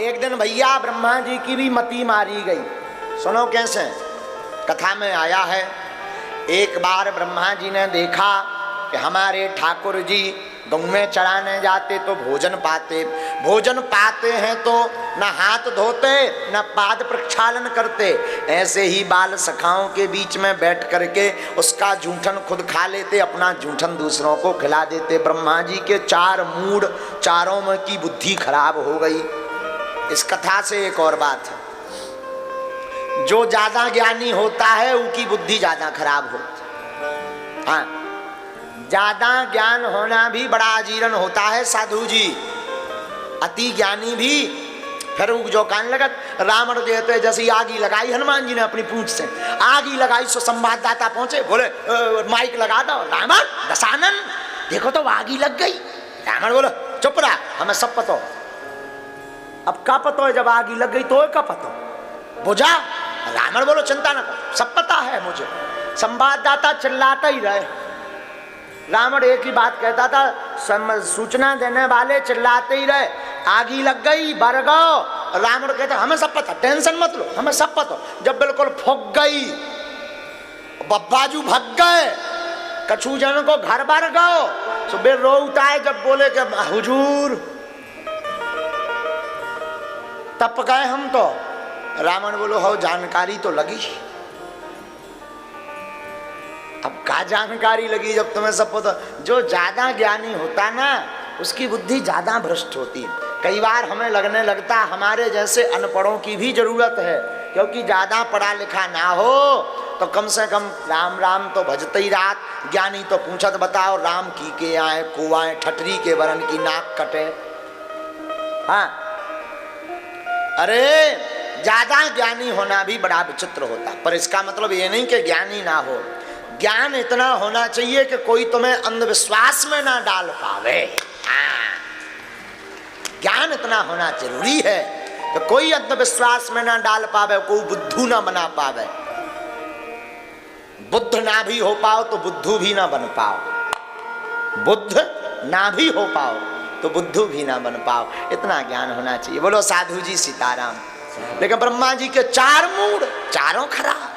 एक दिन भैया ब्रह्मा जी की भी मति मारी गई। सुनो कैसे, कथा में आया है। एक बार ब्रह्मा जी ने देखा कि हमारे ठाकुर जी गौ में चराने जाते तो भोजन पाते हैं तो न हाथ धोते न पाद प्रक्षालन करते, ऐसे ही बाल सखाओं के बीच में बैठ करके उसका जूठन खुद खा लेते, अपना जूठन दूसरों को खिला देते। ब्रह्मा जी के चार मूड, चारों में की बुद्धि खराब हो गई। इस कथा से एक और बात है, जो ज्यादा ज्ञानी होता है उसकी बुद्धि ज्यादा खराब होती है। हाँ, ज्यादा ज्ञान होना भी बड़ा अजीर्ण होता है साधु जी। अति ज्ञानी भी फिर जो कान लगत। रावण देते जैसी आगी लगाई हनुमान जी ने अपनी पूंछ से, आगी लगाई सो संवाददाता पहुंचे, बोले माइक लगा दो, रावण दशानन देखो तो आगी लग गई। रावण बोले चुप रहा, हमें सब पता। अब का पता है, जब आगी लग गई तो का पता बुझा। रावण बोलो चिंता न करो, सब पता है मुझे। संवाददाता चिल्लाता ही रहे। रावण एक ही बात कहता था, सूचना देने वाले चिल्लाते ही रहे, आगी लग गई बर गो। रावण कहता हमें सब पता, टेंशन मत लो, हमें सब पता। जब बिल्कुल फूक गई, बब्बाजू भग गए, कछु जन को घर बार गो, सुबह रोता है जब बोले कि हुजूर तप गए हम तो। रावण बोलो हो जानकारी तो लगी। अब का जानकारी लगी जब तुम्हें सब पता। जो ज्यादा ज्ञानी होता ना उसकी बुद्धि ज्यादा भ्रष्ट होती है। कई बार हमें लगने लगता हमारे जैसे अनपढ़ों की भी जरूरत है, क्योंकि ज्यादा पढ़ा लिखा ना हो तो कम से कम राम राम तो भजते ही रात। ज्ञानी तो पूछत बताओ राम की के आए को आए, ठटरी के वरन की नाक कटे। हाँ, अरे ज्यादा ज्ञानी होना भी बड़ा विचित्र होता, पर इसका मतलब ये नहीं कि ज्ञानी ना हो। ज्ञान इतना होना चाहिए कि कोई तुम्हें अंधविश्वास में ना डाल पावे। ज्ञान इतना होना जरूरी है कि कोई अंधविश्वास में ना डाल पावे, कोई बुद्धू ना बना पावे। बुद्ध ना भी हो पाओ तो बुद्धू भी ना बन पाओ, बुद्ध ना भी हो पाओ तो बुद्धू भी ना बन पाओ। इतना ज्ञान होना चाहिए। बोलो साधु जी सीताराम। लेकिन ब्रह्मा जी के चार मूड, चारों खराब।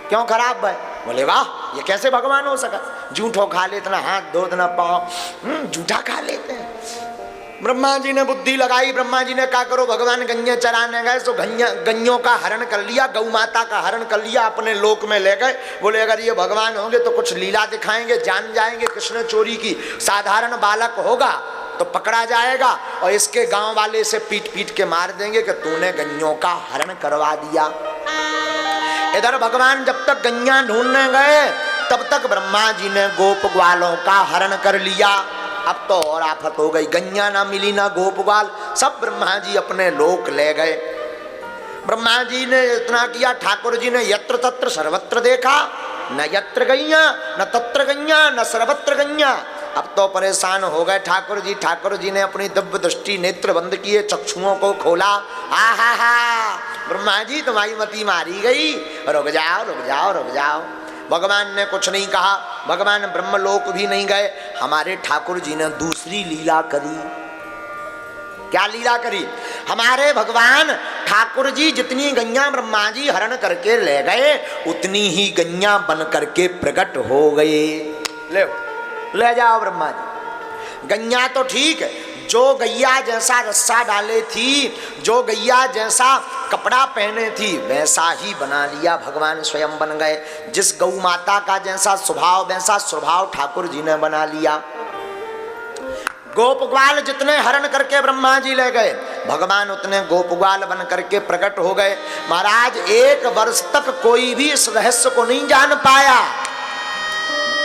क्यों खराब भाई? बोले वाह, ये कैसे भगवान हो सका? जूठो खा लेते ना हाथ धो ना पाओ, जूठा खा लेते हैं। ब्रह्मा जी ने बुद्धि लगाई। ब्रह्मा जी ने क्या करो, भगवान गन्ने चराने गए तो गन्नों का हरण कर लिया, गौ माता का हरण कर लिया, अपने लोक में ले गए। बोले अगर ये भगवान होंगे तो कुछ लीला दिखाएंगे, जान जाएंगे कृष्ण चोरी की। साधारण बालक होगा तो पकड़ा जाएगा और इसके गांव वाले से पीट पीट के मार देंगे कि तूने गन्नों का हरण करवा दिया। इधर भगवान जब तक गैया ढूंढने गए तब तक ब्रह्मा जी ने गोप ग्वालों का हरण कर लिया। अब तो और आफत हो गई, गैया ना मिली ना गोप ग्वाल, सब ब्रह्मा जी अपने लोक ले गए। ब्रह्मा जी ने इतना किया, ठाकुर जी ने यत्र तत्र सर्वत्र देखा, न यत्र गैया न तत्र गैया न सर्वत्र गैया। अब तो परेशान हो गए ठाकुर जी। ठाकुर जी ने अपनी दिव्य दृष्टि नेत्र बंद किए, चक्षुओं को खोला। हा ब्रह्मा जी तुम्हारी मति मारी गई, रुक जाओ रुक जाओ रुक जाओ। भगवान ने कुछ नहीं कहा, भगवान ब्रह्मलोक भी नहीं गए। हमारे ठाकुर जी ने दूसरी लीला करी। क्या लीला करी? हमारे भगवान ठाकुर जी जितनी गैया ब्रह्मा जी हरण करके ले गए उतनी ही गैया बन करके प्रकट हो गए। ले जाओ ब्रह्मा जी। गैया तो ठीक है, जो गैया जैसा रस्सा डाले थी, जो गैया जैसा कपड़ा पहने थी वैसा ही बना लिया, भगवान स्वयं बन गए। जिस गौ माता का जैसा स्वभाव वैसा स्वभाव ठाकुर जी ने बना लिया। गोप ग्वाल जितने हरण करके ब्रह्मा जी ले गए, भगवान उतने गोप ग्वाल बन करके प्रकट हो गए। महाराज 1 वर्ष तक कोई भी इस रहस्य को नहीं जान पाया,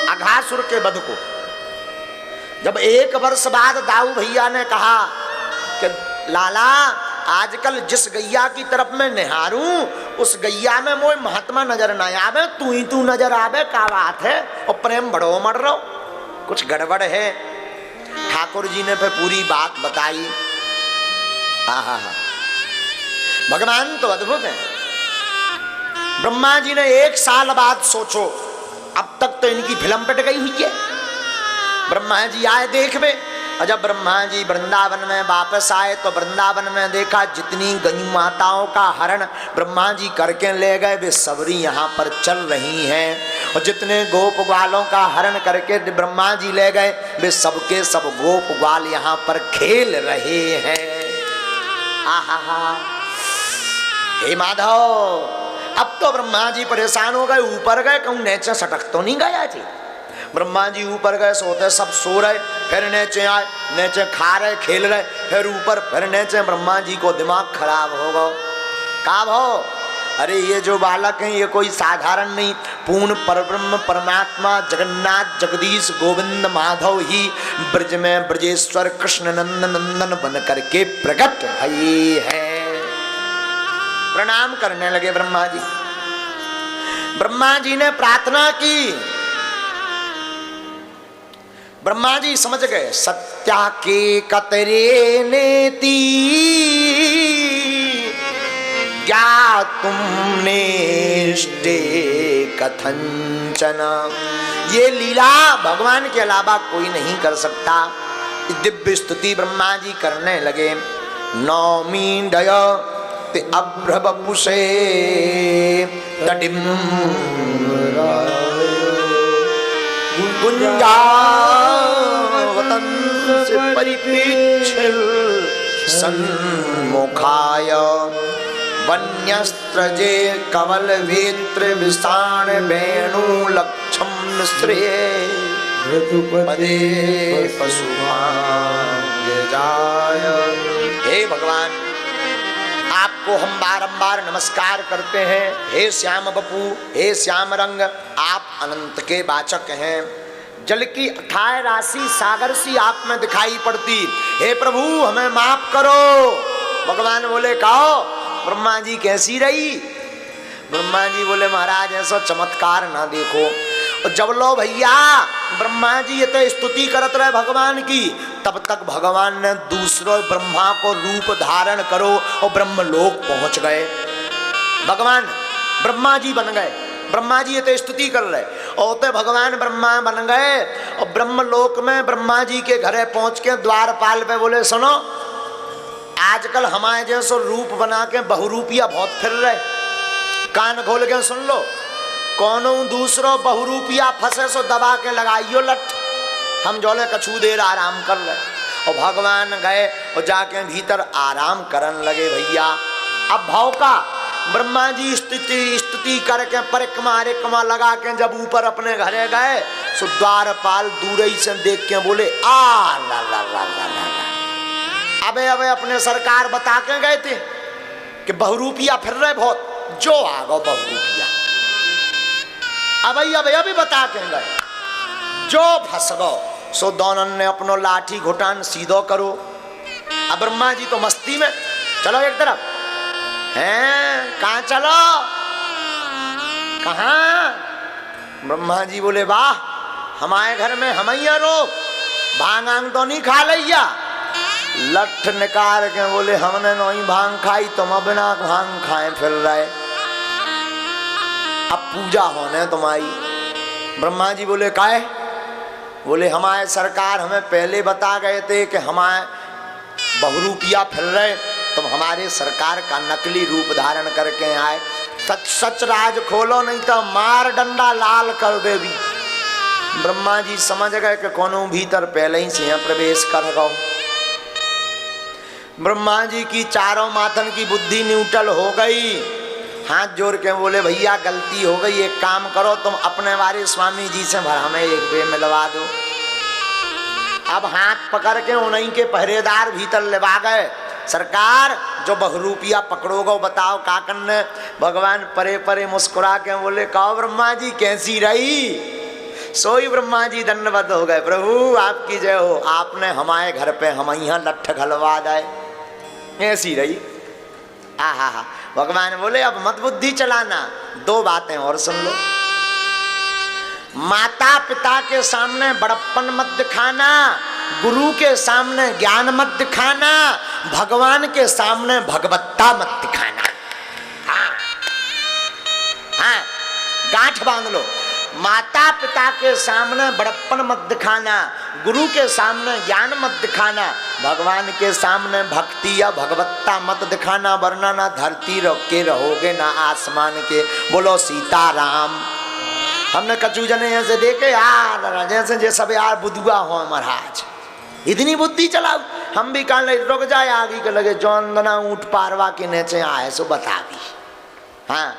अघासुर के वध को। जब 1 वर्ष बाद दाऊ भैया ने कहा कि लाला आजकल जिस गैया की तरफ मैं निहारूं उस गैया में मोय महात्मा नजर ना आवे, तू नजर आवे, क्या बात है? और प्रेम बढ़ो मर रहो, कुछ गड़बड़ है। ठाकुर जी ने फिर पूरी बात बताई। आहा, भगवान तो अद्भुत है। ब्रह्मा जी ने 1 साल बाद सोचो, अब तक तो इनकी फिल्म पिट गई हुई है। ब्रह्मा जी आए देखवे, और जब ब्रह्मा जी वृंदावन में वापस आए तो वृंदावन में देखा जितनी गौ माताओं का हरण ब्रह्मा जी करके ले गए वे सबरी यहाँ पर चल रही हैं, और जितने गोप ग्वालों का हरण करके ब्रह्मा जी ले गए वे सबके सब गोप ग्वाल यहाँ पर खेल रहे हैं। आहा, हे माधव, अब तो ब्रह्मा जी परेशान हो गए, ऊपर गए, कहूँ नीचे सटक तो नहीं गया जी। ब्रह्मा जी ऊपर गए, सोते सब सो रहे, फिर नीचे आए, नीचे खा रहे खेल रहे, फिर ऊपर, फिर नीचे। ब्रह्मा जी को दिमाग खराब हो गया। का भाव, अरे ये जो बालक हैं ये कोई साधारण नहीं, पूर्ण परब्रह्म परमात्मा जगन्नाथ जगदीश गोविंद माधव ही ब्रज में ब्रजेश्वर कृष्ण नंदन नंदन बन करके प्रकट भई है। प्रणाम करने लगे ब्रह्मा जी। ब्रह्मा जी ने प्रार्थना की। ब्रह्मा जी समझ गए, सत्या के कतरे नेति ज्ञातुम नेष्टे कथंचन। ये लीला भगवान के अलावा कोई नहीं कर सकता। दिव्य स्तुति ब्रह्मा जी करने लगे। नौमी दय अभ्रवपुषे तटिम गुंजावतन से परिपीच्छिल सन्मुखाय वन्यस्त्रजे कवल वेत्र विषाण वेणु लक्षम निश्रये पदे पशुभाग्यजाय। हे भगवान, आपको हम बारंबार नमस्कार करते हैं। हे श्याम बपू, हे श्याम रंग, आप अनंत के वाचक हैं। जल की अथाह राशि सागर सी आप में दिखाई पड़ती। हे प्रभु हमें माफ करो। भगवान बोले कहो ब्रह्मा जी कैसी रही? ब्रह्मा जी बोले महाराज ऐसा चमत्कार ना देखो। और जब लो भैया ब्रह्मा जी ये तो स्तुति करत रहे भगवान की, तब तक भगवान ने दूसरे ब्रह्मा को रूप धारण करो और ब्रह्मलोक पहुंच गए। भगवान ब्रह्मा जी बन गए। ब्रह्मा जी ये तो स्तुति कर रहे और तो भगवान ब्रह्मा बन गए। और ब्रह्मलोक में ब्रह्मा जी के घरे पहुंच के द्वारपाल पे बोले सुनो, आजकल हमारे जैसो रूप बना के बहुरूपिया बहुत फिर रहे, कान खोल के सुन लो। कौनो दूसरो बहुरूपिया फंसे सो दबा के लगाइयो लठ, हम जोले कछू देर आराम कर रहे। और भगवान गए और जाके भीतर आराम करन लगे। भैया अब भाव का ब्रह्मा जी स्तुति करके परिक्रमा लगा के जब ऊपर अपने घरे गए सो द्वारपाल दूर ही से देख के बोले आ ला ला ला ला ला। अबे अबे अपने सरकार बता के गए थे कि बहुरूपिया फिर रहे बहुत, जो आ गो बहुरूपिया। अभी बता के गए जो फंस गो सो दोनों ने अपनो लाठी घुटान सीधो करो। अब ब्रह्मा जी तो मस्ती में, चलो एक तरफ हैं, कहाँ चलो कहाँ? ब्रह्मा जी बोले वाह, हमारे घर में हमैया रोक, भांग आंग तो नहीं खा लिया। लठ निकाल के बोले हमने नहीं भांग खाई, तुम बिना भांग खाए फिर रहे, अब पूजा होने तुम्हारी। ब्रह्मा जी बोले काहे? बोले हमारे सरकार हमें पहले बता गए थे कि हमारे बहुरूपिया फिर रहे, तुम हमारे सरकार का नकली रूप धारण करके आए। सच सच राज खोलो नहीं तो मार डंडा लाल कर देवी। ब्रह्मा जी समझ गए कि कोनो भीतर पहले ही से प्रवेश कर गो। ब्रह्मा जी की चारों माथन की बुद्धि न्यूट्रल हो गई। हाथ जोड़ के बोले भैया गलती हो गई, एक काम करो तुम अपने वाले स्वामी जी से हमें एक बे मिलवा दो। अब हाथ पकड़ के उन्हीं के पहरेदार भीतर लेवा गए। सरकार जो बहुरूपिया पकड़ोगे बताओ का करने? भगवान परे परे मुस्कुरा के बोले कहो ब्रह्मा जी कैसी रही? सोई ब्रह्मा जी दंडवत हो गए। प्रभु आपकी जय हो, आपने हमारे घर पे हम यहाँ लठ घलवा दे, ऐसी रही। आहा, भगवान बोले अब मत बुद्धि चलाना, दो बातें और सुन लो। माता पिता के सामने बड़प्पन मत दिखाना, गुरु के सामने ज्ञान मत दिखाना, भगवान के सामने भगवत्ता मत दिखाना। हाँ, गांठ बांध लो। माता पिता के सामने बड़प्पन मत दिखाना, गुरु के सामने ज्ञान मत दिखाना, भगवान के सामने भक्ति या भगवत्ता मत दिखाना, वरना ना धरती के रहोगे ना आसमान के। बोलो सीताराम। हमने कचू जने ऐसे देखे यार, जैसे जे सब यार बुधुआ हो महाराज, इतनी बुद्धि चलाओ। हम भी कहने लगे रुक जाए आगे के लगे चौंदना ऊँट पारवा के नीचे आए सो बता दी। हाँ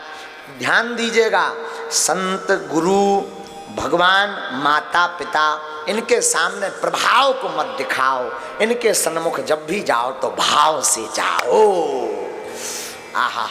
ध्यान दीजिएगा, संत गुरु भगवान माता पिता इनके सामने प्रभाव को मत दिखाओ, इनके सन्मुख जब भी जाओ तो भाव से जाओ। आहा